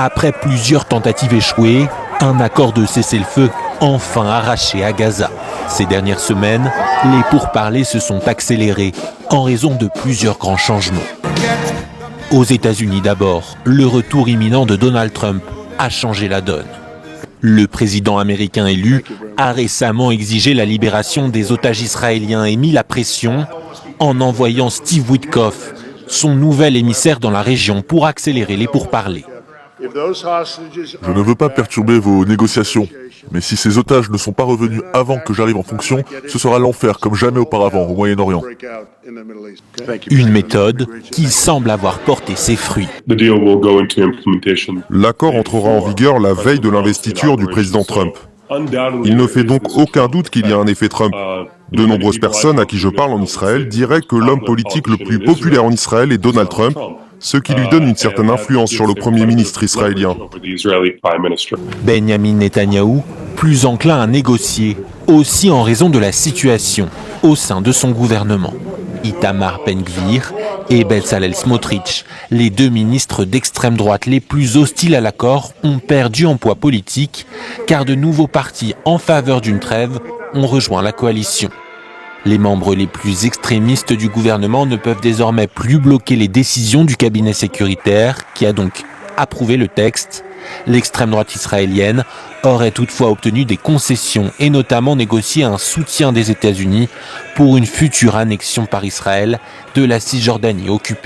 Après plusieurs tentatives échouées, un accord de cessez-le-feu enfin arraché à Gaza. Ces dernières semaines, les pourparlers se sont accélérés en raison de plusieurs grands changements. Aux États-Unis d'abord, le retour imminent de Donald Trump a changé la donne. Le président américain élu a récemment exigé la libération des otages israéliens et mis la pression en envoyant Steve Witkoff, son nouvel émissaire dans la région, pour accélérer les pourparlers. Je ne veux pas perturber vos négociations, mais si ces otages ne sont pas revenus avant que j'arrive en fonction, ce sera l'enfer comme jamais auparavant au Moyen-Orient. Une méthode qui semble avoir porté ses fruits. L'accord entrera en vigueur la veille de l'investiture du président Trump. Il ne fait donc aucun doute qu'il y a un effet Trump. De nombreuses personnes à qui je parle en Israël diraient que l'homme politique le plus populaire en Israël est Donald Trump, ce qui lui donne une certaine influence sur le Premier ministre israélien. Benjamin Netanyahou, plus enclin à négocier, aussi en raison de la situation au sein de son gouvernement. Itamar Ben-Gvir et Bezalel Smotrich, les deux ministres d'extrême droite les plus hostiles à l'accord, ont perdu en poids politique car de nouveaux partis en faveur d'une trêve ont rejoint la coalition. Les membres les plus extrémistes du gouvernement ne peuvent désormais plus bloquer les décisions du cabinet sécuritaire qui a donc approuvé le texte. L'extrême droite israélienne aurait toutefois obtenu des concessions et notamment négocié un soutien des États-Unis pour une future annexion par Israël de la Cisjordanie occupée.